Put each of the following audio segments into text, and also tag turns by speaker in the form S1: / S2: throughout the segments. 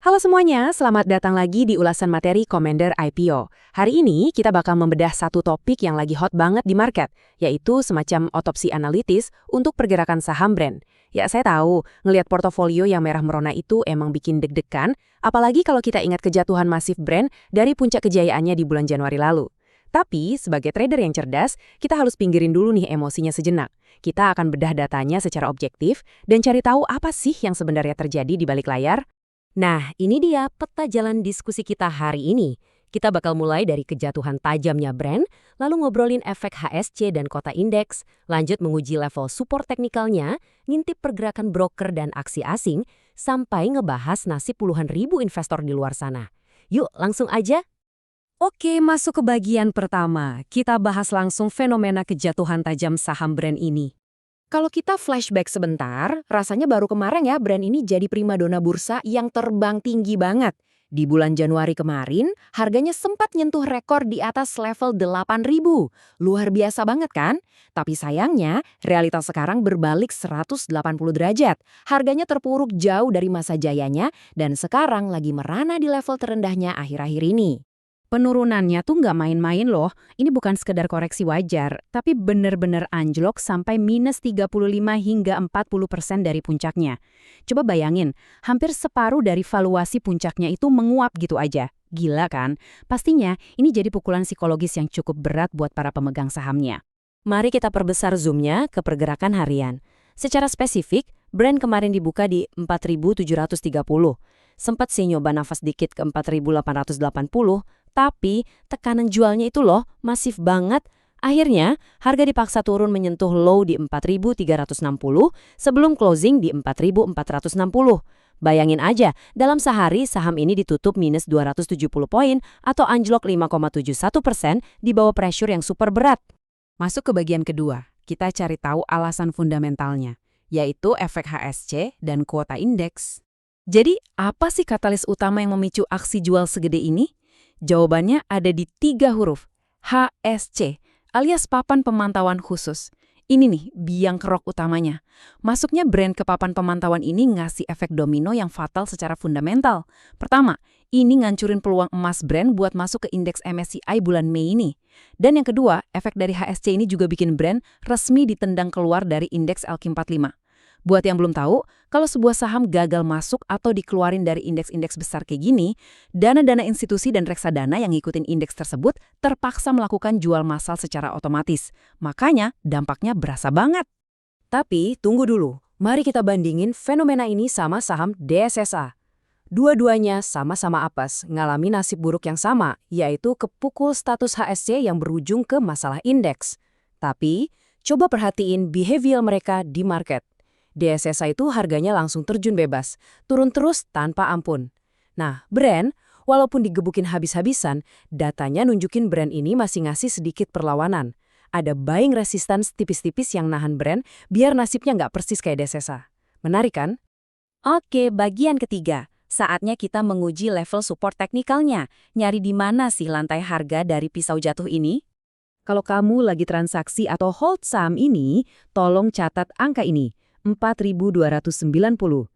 S1: Halo semuanya, selamat datang lagi di ulasan materi Commander IPO. Hari ini kita bakal membedah satu topik yang lagi hot banget di market, yaitu semacam otopsi analitis untuk pergerakan saham brand. Ya, saya tahu, ngelihat portofolio yang merah merona itu emang bikin deg-degan, apalagi kalau kita ingat kejatuhan masif brand dari puncak kejayaannya di bulan Januari lalu. Tapi, sebagai trader yang cerdas, kita harus pinggirin dulu nih emosinya sejenak. Kita akan bedah datanya secara objektif dan cari tahu apa sih yang sebenarnya terjadi di balik layar. Nah, ini dia peta jalan diskusi kita hari ini. Kita bakal mulai dari kejatuhan tajamnya brand, lalu ngobrolin efek HSC dan kota indeks, lanjut menguji level support teknikalnya, ngintip pergerakan broker dan aksi asing, sampai ngebahas nasib puluhan ribu investor di luar sana. Yuk, langsung aja. Oke, masuk ke bagian pertama. Kita bahas langsung fenomena kejatuhan tajam saham brand ini. Kalau kita flashback sebentar, rasanya baru kemarin ya brand ini jadi primadona bursa yang terbang tinggi banget. Di bulan Januari kemarin, harganya sempat nyentuh rekor di atas level 8.000. Luar biasa banget kan? Tapi sayangnya, realitas sekarang berbalik 180 derajat. Harganya terpuruk jauh dari masa jayanya dan sekarang lagi merana di level terendahnya akhir-akhir ini. Penurunannya tuh nggak main-main loh, ini bukan sekedar koreksi wajar, tapi bener-bener anjlok sampai minus 35 hingga 40% dari puncaknya. Coba bayangin, hampir separuh dari valuasi puncaknya itu menguap gitu aja. Gila kan? Pastinya ini jadi pukulan psikologis yang cukup berat buat para pemegang sahamnya. Mari kita perbesar zoomnya ke pergerakan harian. Secara spesifik, brand kemarin dibuka di 4.730. Sempat sih nyoba nafas dikit ke 4.880, tapi tekanan jualnya itu loh masif banget. Akhirnya, harga dipaksa turun menyentuh low di 4.360 sebelum closing di 4.460. Bayangin aja, dalam sehari saham ini ditutup minus 270 poin atau anjlok 5,71% di bawah pressure yang super berat. Masuk ke bagian kedua, kita cari tahu alasan fundamentalnya, yaitu efek HSC dan kuota indeks. Jadi, apa sih katalis utama yang memicu aksi jual segede ini? Jawabannya ada di 3 huruf, HSC, alias papan pemantauan khusus. Ini nih, biang kerok utamanya. Masuknya brand ke papan pemantauan ini ngasih efek domino yang fatal secara fundamental. Pertama, ini ngancurin peluang emas brand buat masuk ke indeks MSCI bulan Mei ini. Dan yang kedua, efek dari HSC ini juga bikin brand resmi ditendang keluar dari indeks LQ45. Buat yang belum tahu, kalau sebuah saham gagal masuk atau dikeluarin dari indeks-indeks besar kayak gini, dana-dana institusi dan reksadana yang ngikutin indeks tersebut terpaksa melakukan jual massal secara otomatis. Makanya dampaknya berasa banget. Tapi tunggu dulu, mari kita bandingin fenomena ini sama saham DSSA. Dua-duanya sama-sama apes, ngalami nasib buruk yang sama, yaitu kepukul status HSC yang berujung ke masalah indeks. Tapi, coba perhatiin behavior mereka di market. DSSA itu harganya langsung terjun bebas, turun terus tanpa ampun. Nah, brand, walaupun digebukin habis-habisan, datanya nunjukin brand ini masih ngasih sedikit perlawanan. Ada buying resistance tipis-tipis yang nahan brand biar nasibnya nggak persis kayak DSSA. Menarik kan? Oke, bagian ketiga. Saatnya kita menguji level support teknikalnya. Nyari di mana sih lantai harga dari pisau jatuh ini? Kalau kamu lagi transaksi atau hold saham ini, tolong catat angka ini. 4.290.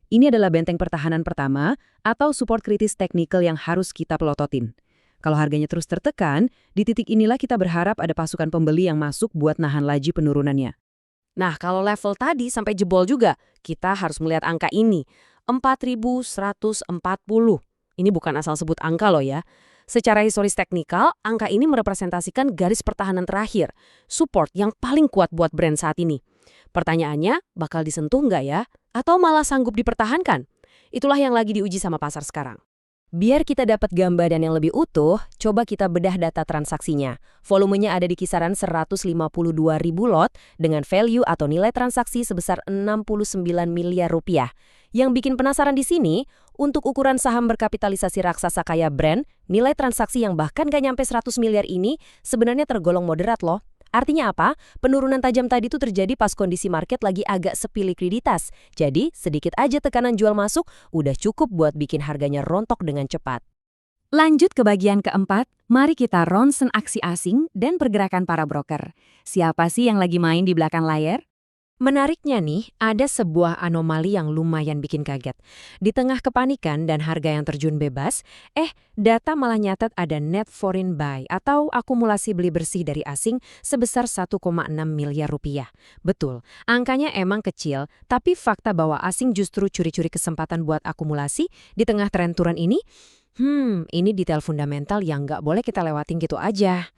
S1: Ini adalah benteng pertahanan pertama atau support kritis teknikal yang harus kita pelototin. Kalau harganya terus tertekan, di titik inilah kita berharap ada pasukan pembeli yang masuk buat nahan laju penurunannya. Nah, kalau level tadi sampai jebol juga, kita harus melihat angka ini, 4.140. Ini bukan asal sebut angka loh ya. Secara historis teknikal, angka ini merepresentasikan garis pertahanan terakhir, support yang paling kuat buat brand saat ini. Pertanyaannya, bakal disentuh nggak ya? Atau malah sanggup dipertahankan? Itulah yang lagi diuji sama pasar sekarang. Biar kita dapat gambaran yang lebih utuh, coba kita bedah data transaksinya. Volumenya ada di kisaran 152.000 lot dengan value atau nilai transaksi sebesar 69 miliar rupiah. Yang bikin penasaran di sini, untuk ukuran saham berkapitalisasi raksasa kaya brand, nilai transaksi yang bahkan gak nyampe 100 miliar ini sebenarnya tergolong moderat loh. Artinya apa? Penurunan tajam tadi itu terjadi pas kondisi market lagi agak sepi likuiditas. Jadi, sedikit aja tekanan jual masuk, udah cukup buat bikin harganya rontok dengan cepat. Lanjut ke bagian keempat, mari kita ronsen aksi asing dan pergerakan para broker. Siapa sih yang lagi main di belakang layar? Menariknya nih, ada sebuah anomali yang lumayan bikin kaget. Di tengah kepanikan dan harga yang terjun bebas, data malah nyatet ada net foreign buy atau akumulasi beli bersih dari asing sebesar 1,6 miliar rupiah. Betul, angkanya emang kecil, tapi fakta bahwa asing justru curi-curi kesempatan buat akumulasi di tengah tren turun ini, ini detail fundamental yang nggak boleh kita lewatin gitu aja.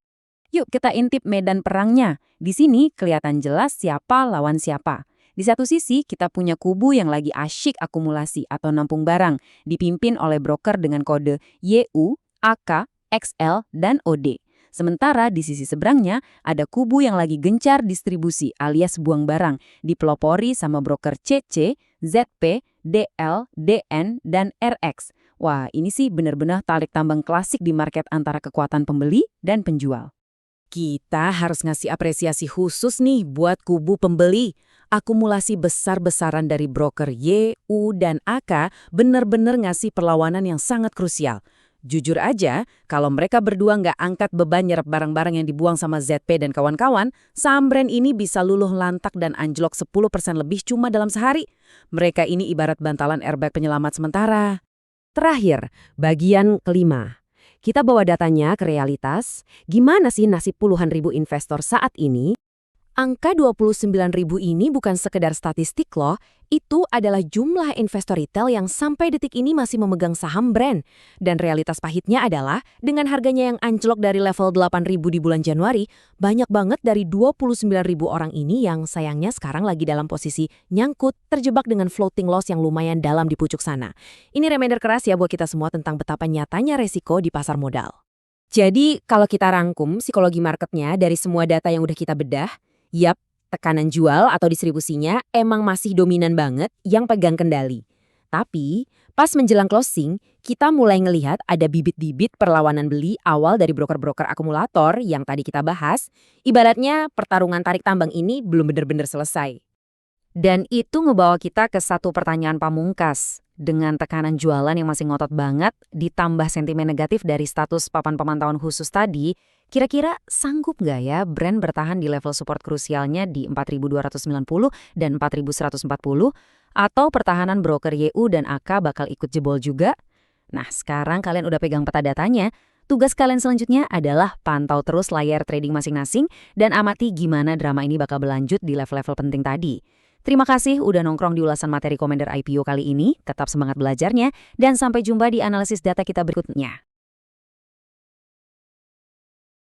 S2: Yuk kita intip medan perangnya. Di sini kelihatan jelas siapa lawan siapa. Di satu sisi kita punya kubu yang lagi asyik akumulasi atau nampung barang, dipimpin oleh broker dengan kode YU, AK, XL, dan OD. Sementara di sisi seberangnya ada kubu yang lagi gencar distribusi alias buang barang, dipelopori sama broker CC, ZP, DL, DN, dan RX. Wah, ini sih benar-benar tarik tambang klasik di market antara kekuatan pembeli dan penjual.
S1: Kita harus ngasih apresiasi khusus nih buat kubu pembeli. Akumulasi besar-besaran dari broker Y, U, dan AK benar-benar ngasih perlawanan yang sangat krusial. Jujur aja, kalau mereka berdua nggak angkat beban nyerap barang-barang yang dibuang sama ZP dan kawan-kawan, saham brand ini bisa luluh lantak dan anjlok 10% lebih cuma dalam sehari. Mereka ini ibarat bantalan airbag penyelamat sementara. Terakhir, bagian kelima. Kita bawa datanya ke realitas, gimana sih nasib puluhan ribu investor saat ini? Angka 29.000 ini bukan sekedar statistik loh, itu adalah jumlah investor retail yang sampai detik ini masih memegang saham brand. Dan realitas pahitnya adalah, dengan harganya yang anjlok dari level 8.000 di bulan Januari, banyak banget dari 29.000 orang ini yang sayangnya sekarang lagi dalam posisi nyangkut, terjebak dengan floating loss yang lumayan dalam di pucuk sana. Ini reminder keras ya buat kita semua tentang betapa nyatanya resiko di pasar modal. Jadi, kalau kita rangkum psikologi marketnya dari semua data yang udah kita bedah, yap, tekanan jual atau distribusinya emang masih dominan banget yang pegang kendali. Tapi, pas menjelang closing, kita mulai ngelihat ada bibit-bibit perlawanan beli awal dari broker-broker akumulator yang tadi kita bahas. Ibaratnya pertarungan tarik tambang ini belum benar-benar selesai.
S2: Dan itu ngebawa kita ke satu pertanyaan pamungkas. Dengan tekanan jualan yang masih ngotot banget, ditambah sentimen negatif dari status papan pemantauan khusus tadi, kira-kira sanggup nggak ya brand bertahan di level support krusialnya di 4.290 dan 4.140? Atau pertahanan broker YU dan AK bakal ikut jebol juga? Nah, sekarang kalian udah pegang peta datanya. Tugas kalian selanjutnya adalah pantau terus layar trading masing-masing dan amati gimana drama ini bakal berlanjut di level-level penting tadi. Terima kasih udah nongkrong di ulasan materi Commander IPO kali ini. Tetap semangat belajarnya dan sampai jumpa di analisis data kita berikutnya.